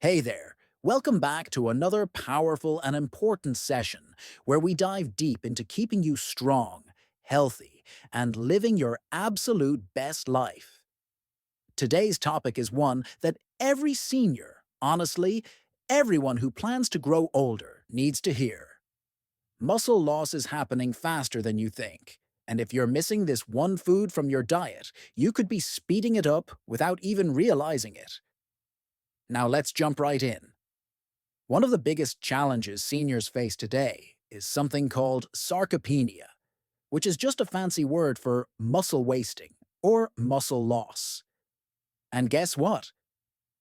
Hey there! Welcome back to another powerful and important session where we dive deep into keeping you strong, healthy, and living your absolute best life. Today's topic is one that every senior, honestly, everyone who plans to grow older needs to hear. Muscle loss is happening faster than you think, and if you're missing this one food from your diet, you could be speeding it up without even realizing it. Now let's jump right in. One of the biggest challenges seniors face today is something called sarcopenia, which is just a fancy word for muscle wasting or muscle loss. And guess what?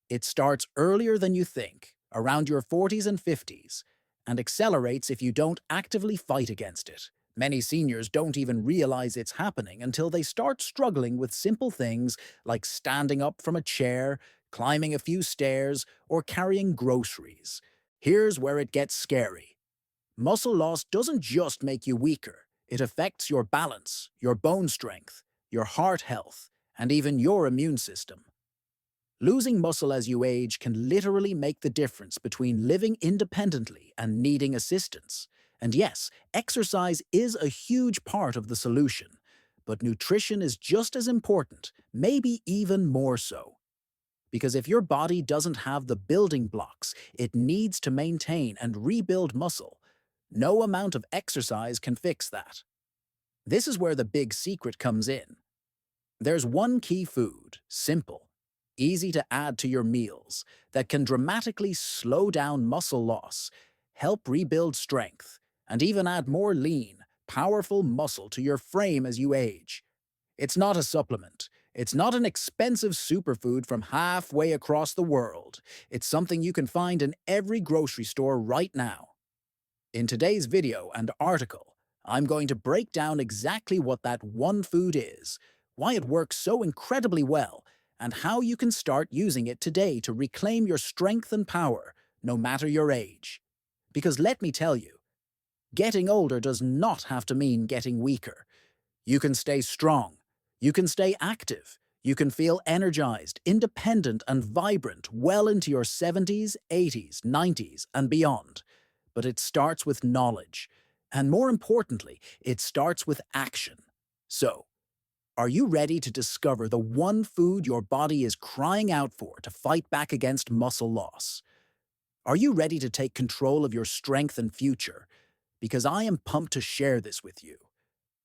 It starts earlier than you think, around your 40s and 50s, and accelerates if you don't actively fight against it. Many seniors don't even realize it's happening until they start struggling with simple things like standing up from a chair, climbing a few stairs, or carrying groceries. Here's where it gets scary. Muscle loss doesn't just make you weaker, it affects your balance, your bone strength, your heart health, and even your immune system. Losing muscle as you age can literally make the difference between living independently and needing assistance. And yes, exercise is a huge part of the solution, but nutrition is just as important, maybe even more so. Because if your body doesn't have the building blocks it needs to maintain and rebuild muscle, no amount of exercise can fix that. This is where the big secret comes in. There's one key food, simple, easy to add to your meals, that can dramatically slow down muscle loss, help rebuild strength, and even add more lean, powerful muscle to your frame as you age. It's not a supplement. It's not an expensive superfood from halfway across the world. It's something you can find in every grocery store right now. In today's video and article, I'm going to break down exactly what that one food is, why it works so incredibly well, and how you can start using it today to reclaim your strength and power, no matter your age. Because let me tell you, getting older does not have to mean getting weaker. You can stay strong. You can stay active. You can feel energized, independent, and vibrant well into your 70s, 80s, 90s, and beyond. But it starts with knowledge. And more importantly, it starts with action. So, are you ready to discover the one food your body is crying out for to fight back against muscle loss? Are you ready to take control of your strength and future? Because I am pumped to share this with you.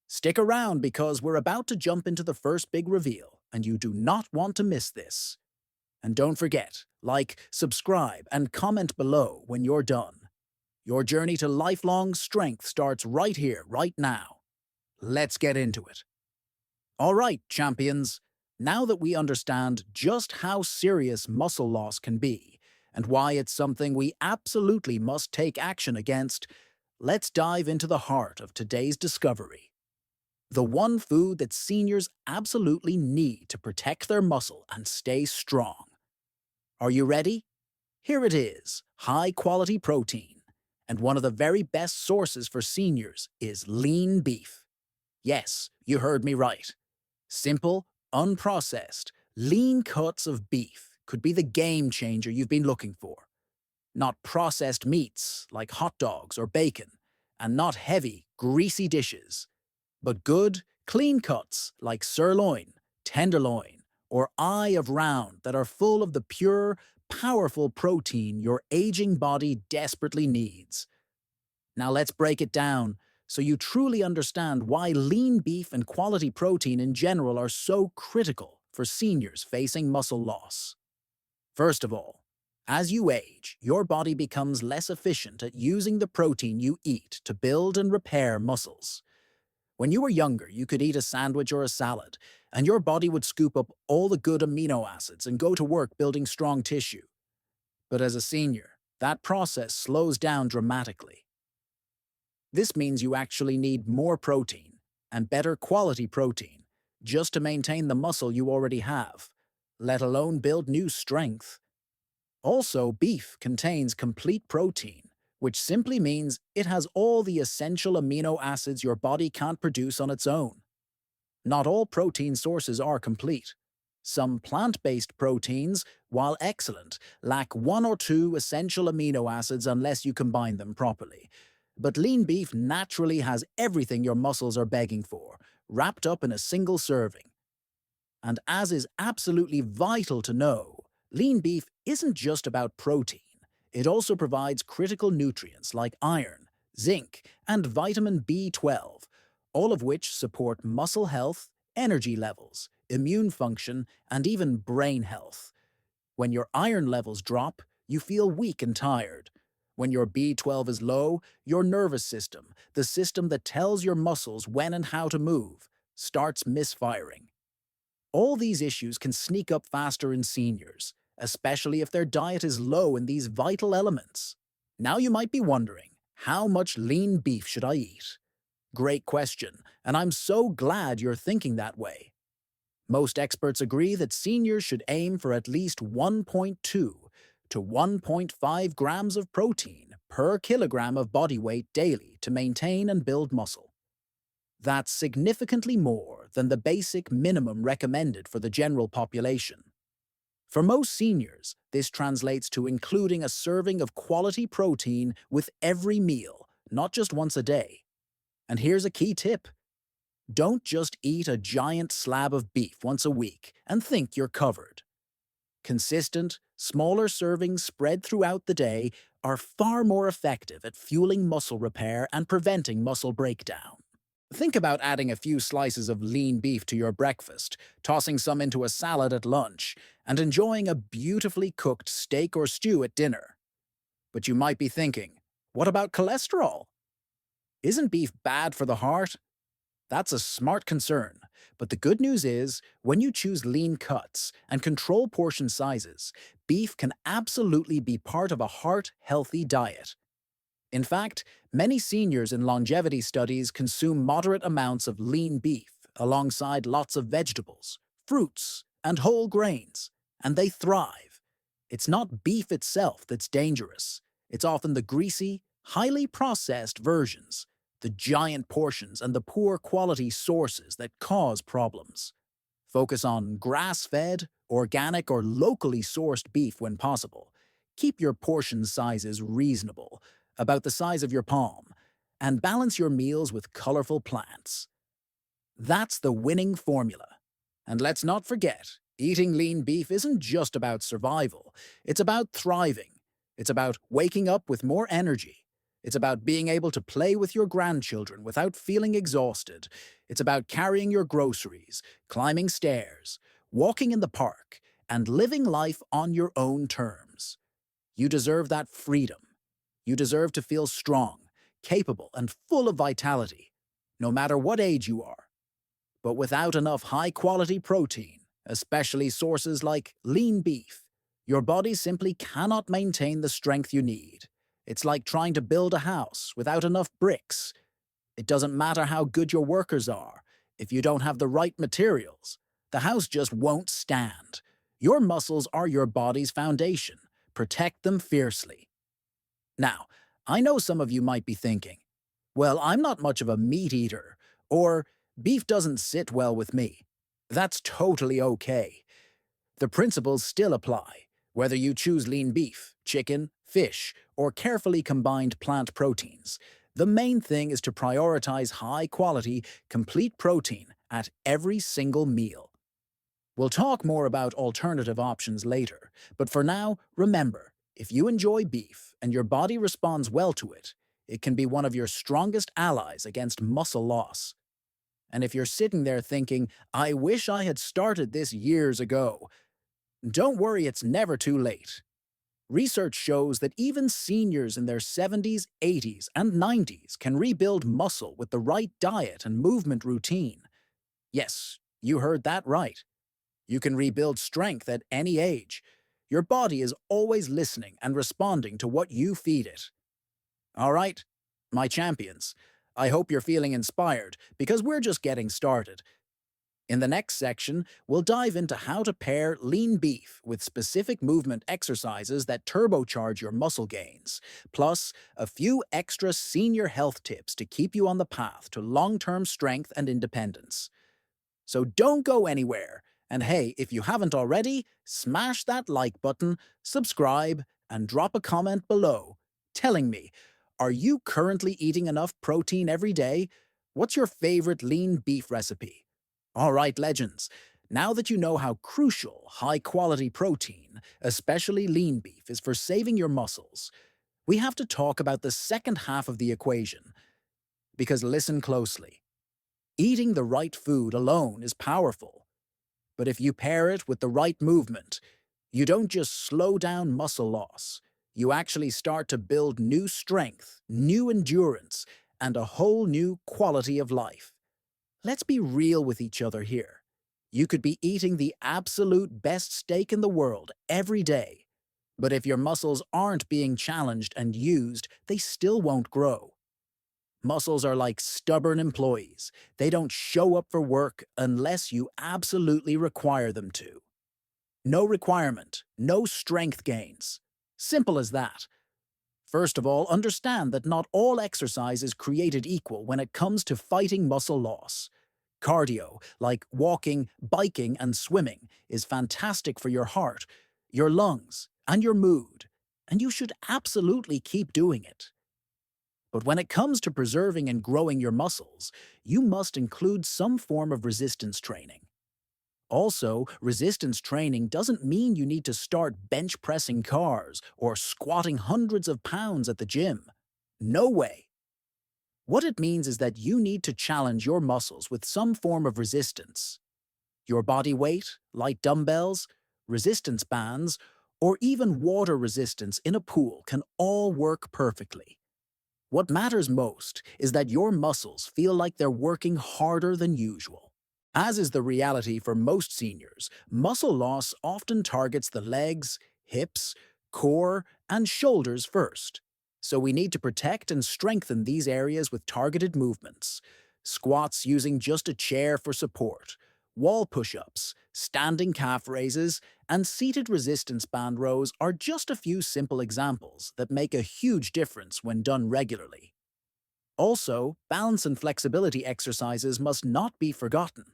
Stick around because we're about to jump into the first big reveal, and you do not want to miss this. And don't forget, like, subscribe, and comment below when you're done. Your journey to lifelong strength starts right here, right now. Let's get into it. All right, champions. Now that we understand just how serious muscle loss can be, and why it's something we absolutely must take action against, let's dive into the heart of today's discovery. The one food that seniors absolutely need to protect their muscle and stay strong. Are you ready? Here it is, high-quality protein. And one of the very best sources for seniors is lean beef. Yes, you heard me right. Simple, unprocessed, lean cuts of beef could be the game changer you've been looking for. Not processed meats like hot dogs or bacon, and not heavy, greasy dishes, but good, clean cuts like sirloin, tenderloin, or eye of round that are full of the pure, powerful protein your aging body desperately needs. Now let's break it down so you truly understand why lean beef and quality protein in general are so critical for seniors facing muscle loss. First of all, as you age, your body becomes less efficient at using the protein you eat to build and repair muscles. When you were younger, you could eat a sandwich or a salad, and your body would scoop up all the good amino acids and go to work building strong tissue. But as a senior, that process slows down dramatically. This means you actually need more protein, and better quality protein, just to maintain the muscle you already have, let alone build new strength. Also, beef contains complete protein, which simply means it has all the essential amino acids your body can't produce on its own. Not all protein sources are complete. Some plant-based proteins, while excellent, lack one or two essential amino acids unless you combine them properly. But lean beef naturally has everything your muscles are begging for, wrapped up in a single serving. And as is absolutely vital to know, lean beef isn't just about protein. It also provides critical nutrients like iron, zinc, and vitamin B12, all of which support muscle health, energy levels, immune function, and even brain health. When your iron levels drop, you feel weak and tired. When your B12 is low, your nervous system, the system that tells your muscles when and how to move, starts misfiring. All these issues can sneak up faster in seniors, especially if their diet is low in these vital elements. Now you might be wondering, how much lean beef should I eat? Great question, and I'm so glad you're thinking that way. Most experts agree that seniors should aim for at least 1.2 to 1.5 grams of protein per kilogram of body weight daily to maintain and build muscle. That's significantly more than the basic minimum recommended for the general population. For most seniors, this translates to including a serving of quality protein with every meal, not just once a day. And here's a key tip. Don't just eat a giant slab of beef once a week and think you're covered. Consistent, smaller servings spread throughout the day are far more effective at fueling muscle repair and preventing muscle breakdown. Think about adding a few slices of lean beef to your breakfast, tossing some into a salad at lunch, and enjoying a beautifully cooked steak or stew at dinner. But you might be thinking, what about cholesterol? Isn't beef bad for the heart? That's a smart concern, but the good news is, when you choose lean cuts and control portion sizes, beef can absolutely be part of a heart-healthy diet. In fact, many seniors in longevity studies consume moderate amounts of lean beef alongside lots of vegetables, fruits, and whole grains, and they thrive. It's not beef itself that's dangerous. It's often the greasy, highly processed versions, the giant portions and the poor quality sources that cause problems. Focus on grass-fed, organic, or locally sourced beef when possible. Keep your portion sizes reasonable, about the size of your palm, and balance your meals with colorful plants. That's the winning formula. And let's not forget, eating lean beef isn't just about survival. It's about thriving. It's about waking up with more energy. It's about being able to play with your grandchildren without feeling exhausted. It's about carrying your groceries, climbing stairs, walking in the park, and living life on your own terms. You deserve that freedom. You deserve to feel strong, capable, and full of vitality, no matter what age you are. But without enough high-quality protein, especially sources like lean beef, your body simply cannot maintain the strength you need. It's like trying to build a house without enough bricks. It doesn't matter how good your workers are. If you don't have the right materials, the house just won't stand. Your muscles are your body's foundation. Protect them fiercely. Now, I know some of you might be thinking, well, I'm not much of a meat eater, or beef doesn't sit well with me. That's totally okay. The principles still apply, whether you choose lean beef, chicken, fish, or carefully combined plant proteins. The main thing is to prioritize high-quality, complete protein at every single meal. We'll talk more about alternative options later, but for now, remember, if you enjoy beef and your body responds well to it, it can be one of your strongest allies against muscle loss. And if you're sitting there thinking, I wish I had started this years ago, don't worry, it's never too late. Research shows that even seniors in their 70s, 80s, and 90s can rebuild muscle with the right diet and movement routine. Yes, you heard that right. You can rebuild strength at any age. Your body is always listening and responding to what you feed it. All right, my champions, I hope you're feeling inspired because we're just getting started. In the next section, we'll dive into how to pair lean beef with specific movement exercises that turbocharge your muscle gains, plus a few extra senior health tips to keep you on the path to long-term strength and independence. So don't go anywhere, And hey, if you haven't already, smash that like button, subscribe, and drop a comment below telling me, are you currently eating enough protein every day? What's your favorite lean beef recipe? All right, legends. Now that you know how crucial high-quality protein, especially lean beef, is for saving your muscles, we have to talk about the second half of the equation. Because listen closely. Eating the right food alone is powerful, but if you pair it with the right movement, you don't just slow down muscle loss. You actually start to build new strength, new endurance, and a whole new quality of life. Let's be real with each other here. You could be eating the absolute best steak in the world every day, but if your muscles aren't being challenged and used, they still won't grow. Muscles are like stubborn employees. They don't show up for work unless you absolutely require them to. No requirement, no strength gains. Simple as that. First of all, understand that not all exercise is created equal when it comes to fighting muscle loss. Cardio, like walking, biking, and swimming, is fantastic for your heart, your lungs, and your mood, and you should absolutely keep doing it. But when it comes to preserving and growing your muscles, you must include some form of resistance training. Also, resistance training doesn't mean you need to start bench pressing cars or squatting hundreds of pounds at the gym. No way. What it means is that you need to challenge your muscles with some form of resistance. Your body weight, light dumbbells, resistance bands, or even water resistance in a pool can all work perfectly. What matters most is that your muscles feel like they're working harder than usual. As is the reality for most seniors, muscle loss often targets the legs, hips, core, and shoulders first. So we need to protect and strengthen these areas with targeted movements. Squats using just a chair for support, wall push-ups, standing calf raises, and seated resistance band rows are just a few simple examples that make a huge difference when done regularly. Also, balance and flexibility exercises must not be forgotten.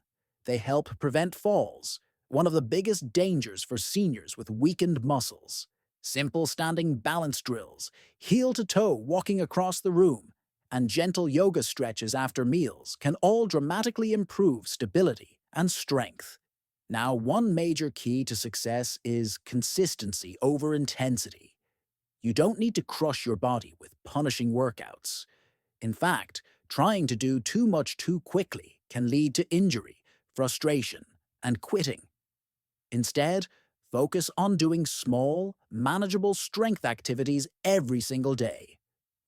They help prevent falls, one of the biggest dangers for seniors with weakened muscles. Simple standing balance drills, heel-to-toe walking across the room, and gentle yoga stretches after meals can all dramatically improve stability and strength. Now, one major key to success is consistency over intensity. You don't need to crush your body with punishing workouts. In fact, trying to do too much too quickly can lead to injury, frustration, and quitting. Instead, focus on doing small, manageable strength activities every single day.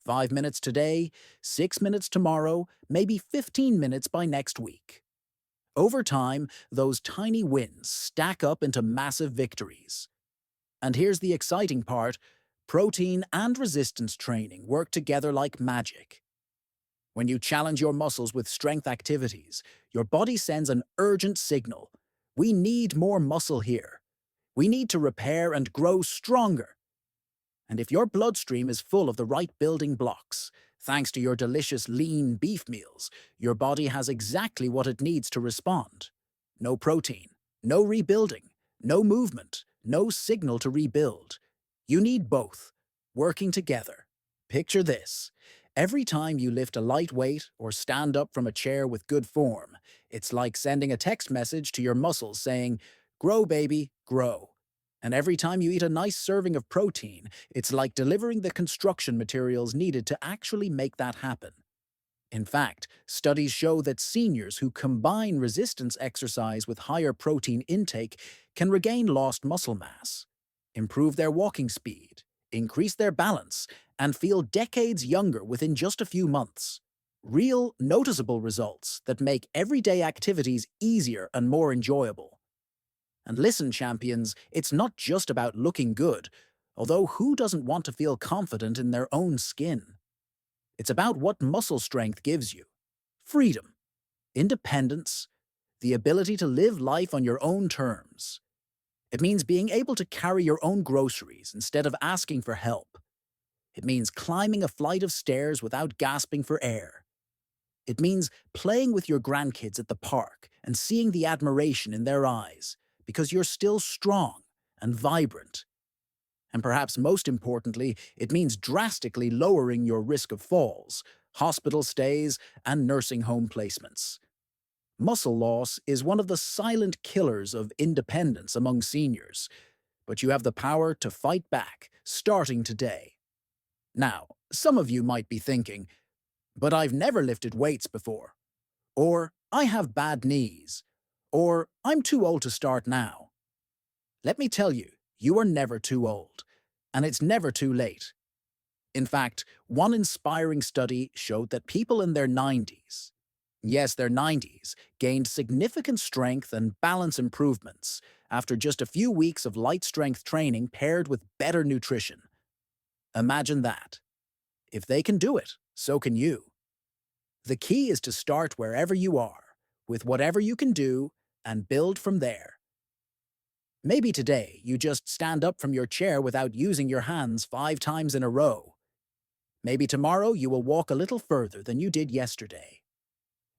5 minutes today, 6 minutes tomorrow, maybe 15 minutes by next week. Over time, those tiny wins stack up into massive victories. And here's the exciting part: protein and resistance training work together like magic. When you challenge your muscles with strength activities, your body sends an urgent signal. We need more muscle here. We need to repair and grow stronger. And if your bloodstream is full of the right building blocks, thanks to your delicious lean beef meals, your body has exactly what it needs to respond. No protein, no rebuilding, no movement, no signal to rebuild. You need both, working together. Picture this. Every time you lift a light weight or stand up from a chair with good form, it's like sending a text message to your muscles saying, "Grow, baby, grow." And every time you eat a nice serving of protein, it's like delivering the construction materials needed to actually make that happen. In fact, studies show that seniors who combine resistance exercise with higher protein intake can regain lost muscle mass, improve their walking speed, increase their balance, and feel decades younger within just a few months. Real, noticeable results that make everyday activities easier and more enjoyable. And listen, champions, it's not just about looking good, although who doesn't want to feel confident in their own skin? It's about what muscle strength gives you: freedom, independence, the ability to live life on your own terms. It means being able to carry your own groceries instead of asking for help. It means climbing a flight of stairs without gasping for air. It means playing with your grandkids at the park and seeing the admiration in their eyes because you're still strong and vibrant. And perhaps most importantly, it means drastically lowering your risk of falls, hospital stays, and nursing home placements. Muscle loss is one of the silent killers of independence among seniors, but you have the power to fight back, starting today. Now, some of you might be thinking, but I've never lifted weights before, or I have bad knees, or I'm too old to start now. Let me tell you, you are never too old, and it's never too late. In fact, one inspiring study showed that people in their 90s, yes, their 90s, gained significant strength and balance improvements after just a few weeks of light strength training paired with better nutrition. Imagine that. If they can do it, so can you. The key is to start wherever you are, with whatever you can do, and build from there. Maybe today you just stand up from your chair without using your hands 5 times in a row. Maybe tomorrow you will walk a little further than you did yesterday.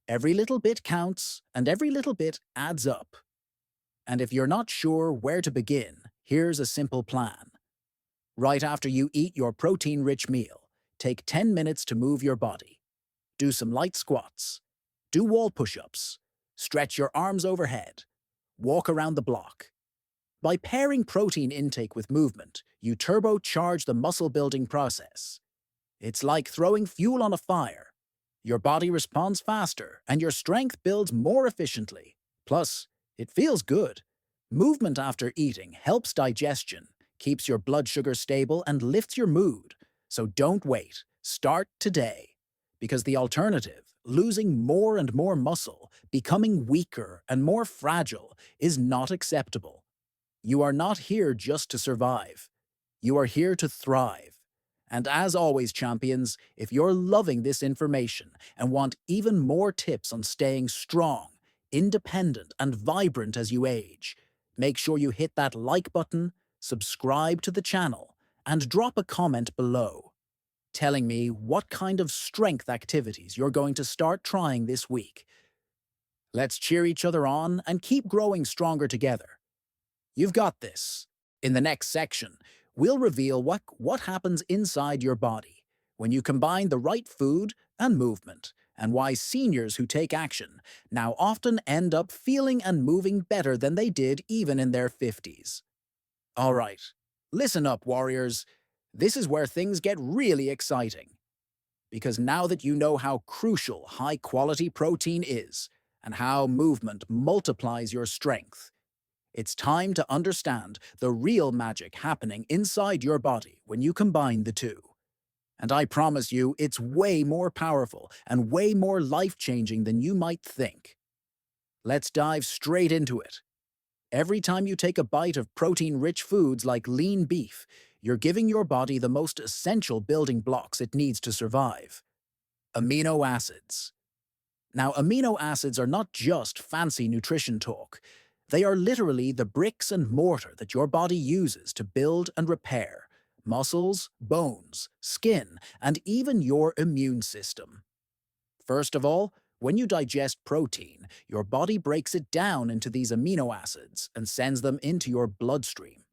Every little bit counts, and every little bit adds up. And if you're not sure where to begin, here's a simple plan. Right after you eat your protein-rich meal, take 10 minutes to move your body. Do some light squats. Do wall push-ups. Stretch your arms overhead. Walk around the block. By pairing protein intake with movement, you turbocharge the muscle-building process. It's like throwing fuel on a fire. Your body responds faster, and your strength builds more efficiently. Plus, it feels good. Movement after eating helps digestion, keeps your blood sugar stable, and lifts your mood. So don't wait. Start today. Because the alternative, losing more and more muscle, becoming weaker and more fragile, is not acceptable. You are not here just to survive. You are here to thrive. And as always, champions, if you're loving this information and want even more tips on staying strong, independent, and vibrant as you age, make sure you hit that like button, subscribe to the channel, and drop a comment below, telling me what kind of strength activities you're going to start trying this week. Let's cheer each other on and keep growing stronger together. You've got this. In the next section, we'll reveal what happens inside your body when you combine the right food and movement, and why seniors who take action now often end up feeling and moving better than they did even in their 50s. All right, listen up, warriors. This is where things get really exciting. Because now that you know how crucial high-quality protein is, and how movement multiplies your strength, it's time to understand the real magic happening inside your body when you combine the two. And I promise you, it's way more powerful and way more life-changing than you might think. Let's dive straight into it. Every time you take a bite of protein-rich foods like lean beef, you're giving your body the most essential building blocks it needs to survive: amino acids. Now, amino acids are not just fancy nutrition talk. They are literally the bricks and mortar that your body uses to build and repair muscles, bones, skin, and even your immune system. First of all, when you digest protein, your body breaks it down into these amino acids and sends them into your bloodstream.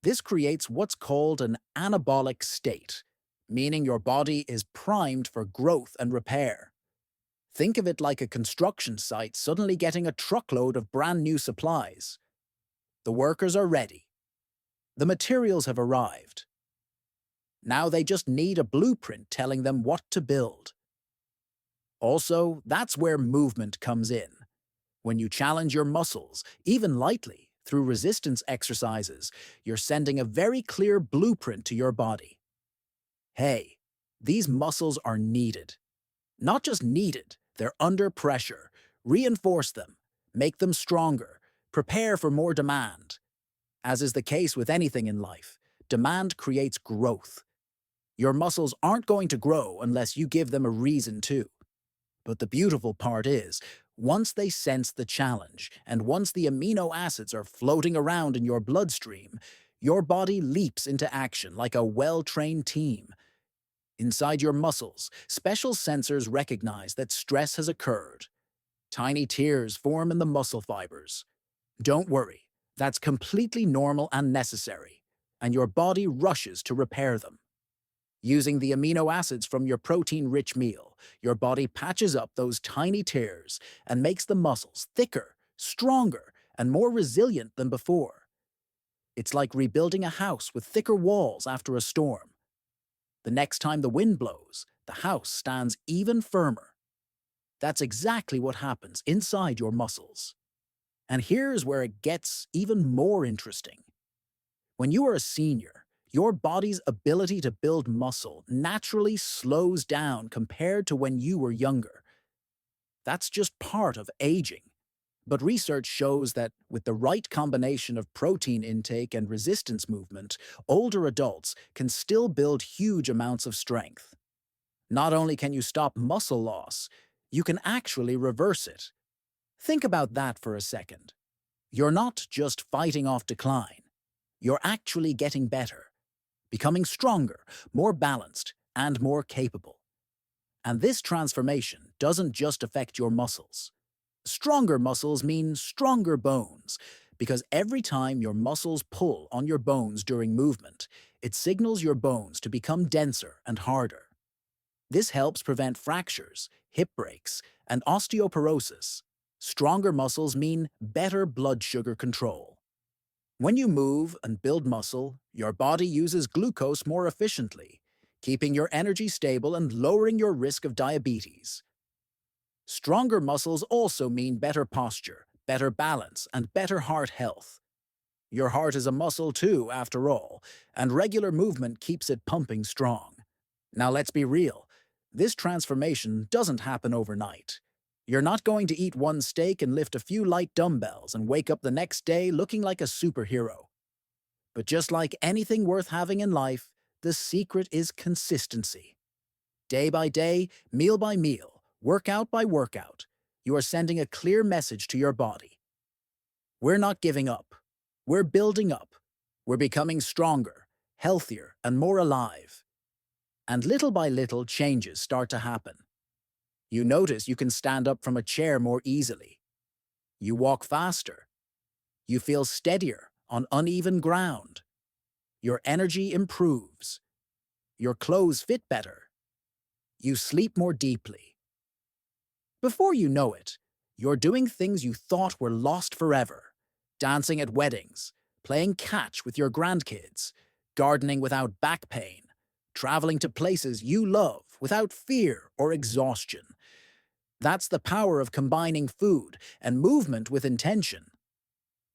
This creates what's called an anabolic state, meaning your body is primed for growth and repair. Think of it like a construction site suddenly getting a truckload of brand new supplies. The workers are ready. The materials have arrived. Now they just need a blueprint telling them what to build. Also, that's where movement comes in. When you challenge your muscles, even lightly, through resistance exercises, you're sending a very clear blueprint to your body. Hey, these muscles are needed. Not just needed, they're under pressure. Reinforce them, make them stronger, prepare for more demand. As is the case with anything in life, demand creates growth. Your muscles aren't going to grow unless you give them a reason to. But the beautiful part is, once they sense the challenge, and once the amino acids are floating around in your bloodstream, your body leaps into action like a well-trained team. Inside your muscles, special sensors recognize that stress has occurred. Tiny tears form in the muscle fibers. Don't worry, that's completely normal and necessary, and your body rushes to repair them. Using the amino acids from your protein-rich meal, your body patches up those tiny tears and makes the muscles thicker, stronger, and more resilient than before. It's like rebuilding a house with thicker walls after a storm. The next time the wind blows, the house stands even firmer. That's exactly what happens inside your muscles. And here's where it gets even more interesting. When you are a senior, your body's ability to build muscle naturally slows down compared to when you were younger. That's just part of aging. But research shows that with the right combination of protein intake and resistance movement, older adults can still build huge amounts of strength. Not only can you stop muscle loss, you can actually reverse it. Think about that for a second. You're not just fighting off decline. You're actually getting better, becoming stronger, more balanced, and more capable. And this transformation doesn't just affect your muscles. Stronger muscles mean stronger bones, because every time your muscles pull on your bones during movement, it signals your bones to become denser and harder. This helps prevent fractures, hip breaks, and osteoporosis. Stronger muscles mean better blood sugar control. When you move and build muscle, your body uses glucose more efficiently, keeping your energy stable and lowering your risk of diabetes. Stronger muscles also mean better posture, better balance, and better heart health. Your heart is a muscle too, after all, and regular movement keeps it pumping strong. Now let's be real, this transformation doesn't happen overnight. You're not going to eat one steak and lift a few light dumbbells and wake up the next day looking like a superhero. But just like anything worth having in life, the secret is consistency. Day by day, meal by meal, workout by workout, you are sending a clear message to your body. We're not giving up. We're building up. We're becoming stronger, healthier, and more alive. And little by little, changes start to happen. You notice you can stand up from a chair more easily. You walk faster. You feel steadier on uneven ground. Your energy improves. Your clothes fit better. You sleep more deeply. Before you know it, you're doing things you thought were lost forever. Dancing at weddings, playing catch with your grandkids, gardening without back pain, traveling to places you love without fear or exhaustion. That's the power of combining food and movement with intention.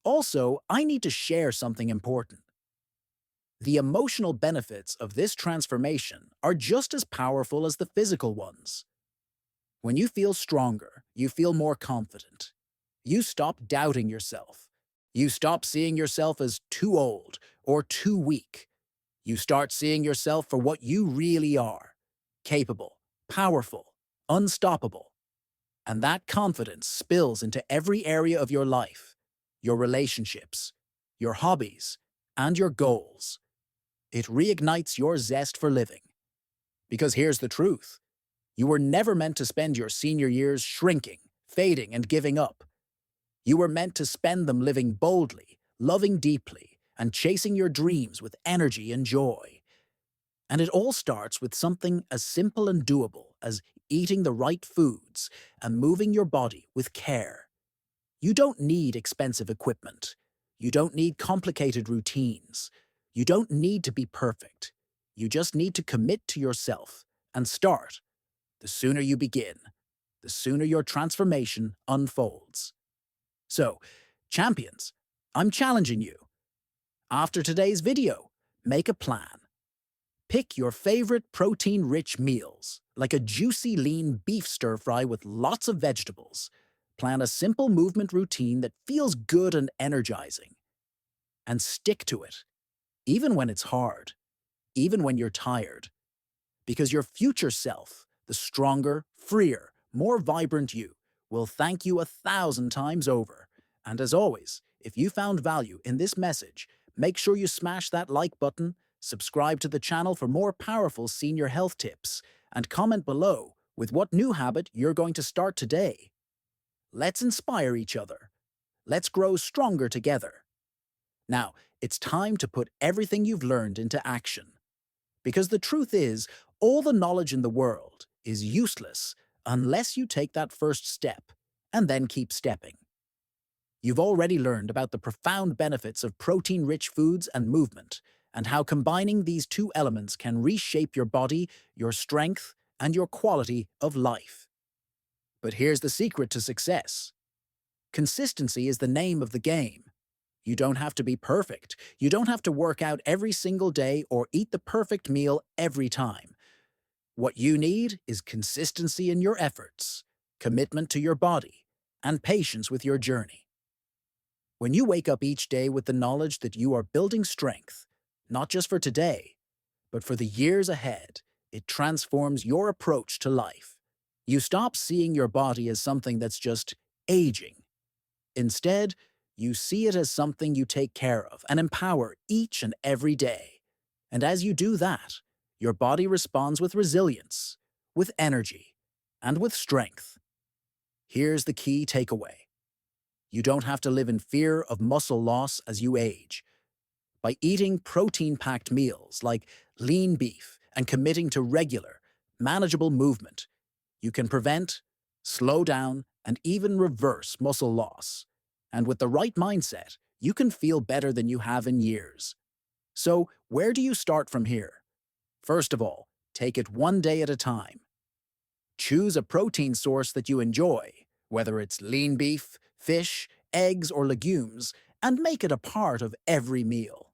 Also, I need to share something important. The emotional benefits of this transformation are just as powerful as the physical ones. When you feel stronger, you feel more confident. You stop doubting yourself. You stop seeing yourself as too old or too weak. You start seeing yourself for what you really are: capable, powerful, unstoppable. And that confidence spills into every area of your life, your relationships, your hobbies, and your goals. It reignites your zest for living. Because here's the truth. You were never meant to spend your senior years shrinking, fading, and giving up. You were meant to spend them living boldly, loving deeply, and chasing your dreams with energy and joy. And it all starts with something as simple and doable as eating the right foods and moving your body with care. You don't need expensive equipment. You don't need complicated routines. You don't need to be perfect. You just need to commit to yourself and start. The sooner you begin, the sooner your transformation unfolds. So, champions, I'm challenging you. After today's video, make a plan. Pick your favorite protein-rich meals, like a juicy lean beef stir-fry with lots of vegetables. Plan a simple movement routine that feels good and energizing. And stick to it, even when it's hard, even when you're tired. Because your future self, the stronger, freer, more vibrant you, will thank you 1,000 times over. And as always, if you found value in this message, make sure you smash that like button, subscribe to the channel for more powerful senior health tips, and comment below with what new habit you're going to start today. Let's inspire each other. Let's grow stronger together. Now, it's time to put everything you've learned into action. Because the truth is, all the knowledge in the world is useless unless you take that first step and then keep stepping. You've already learned about the profound benefits of protein-rich foods and movement, and how combining these two elements can reshape your body, your strength, and your quality of life. But here's the secret to success. Consistency is the name of the game. You don't have to be perfect. You don't have to work out every single day or eat the perfect meal every time. What you need is consistency in your efforts, commitment to your body, and patience with your journey. When you wake up each day with the knowledge that you are building strength, not just for today, but for the years ahead, it transforms your approach to life. You stop seeing your body as something that's just aging. Instead, you see it as something you take care of and empower each and every day. And as you do that, your body responds with resilience, with energy, and with strength. Here's the key takeaway. You don't have to live in fear of muscle loss as you age. By eating protein-packed meals like lean beef and committing to regular, manageable movement, you can prevent, slow down, and even reverse muscle loss. And with the right mindset, you can feel better than you have in years. So, where do you start from here? First of all, take it one day at a time. Choose a protein source that you enjoy, whether it's lean beef, fish, eggs, or legumes, and make it a part of every meal.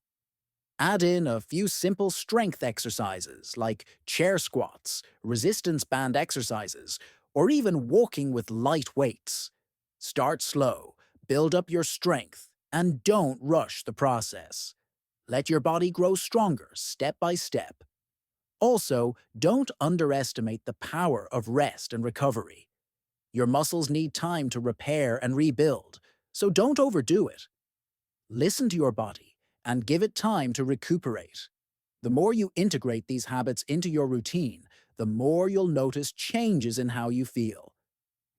Add in a few simple strength exercises like chair squats, resistance band exercises, or even walking with light weights. Start slow, build up your strength, and don't rush the process. Let your body grow stronger step by step. Also, don't underestimate the power of rest and recovery. Your muscles need time to repair and rebuild, so don't overdo it. Listen to your body and give it time to recuperate. The more you integrate these habits into your routine, the more you'll notice changes in how you feel.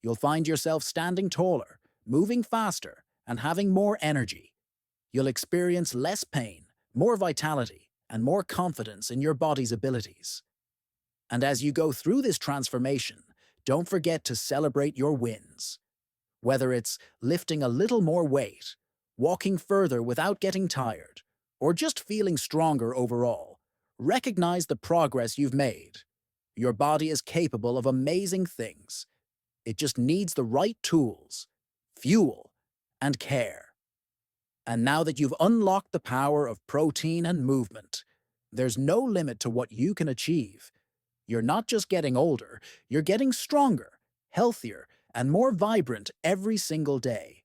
You'll find yourself standing taller, moving faster, and having more energy. You'll experience less pain, more vitality, and more confidence in your body's abilities. And as you go through this transformation, don't forget to celebrate your wins. Whether it's lifting a little more weight, walking further without getting tired, or just feeling stronger overall, recognize the progress you've made. Your body is capable of amazing things. It just needs the right tools, fuel, and care. And now that you've unlocked the power of protein and movement, there's no limit to what you can achieve. You're not just getting older, you're getting stronger, healthier, and more vibrant every single day.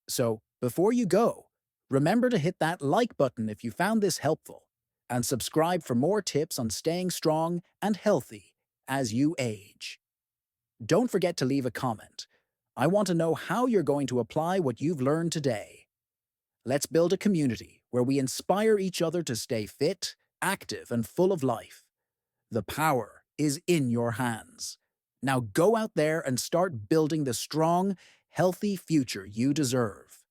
So, before you go, remember to hit that like button if you found this helpful, and subscribe for more tips on staying strong and healthy as you age. Don't forget to leave a comment. I want to know how you're going to apply what you've learned today. Let's build a community where we inspire each other to stay fit, active, and full of life. The power is in your hands. Now go out there and start building the strong, healthy future you deserve.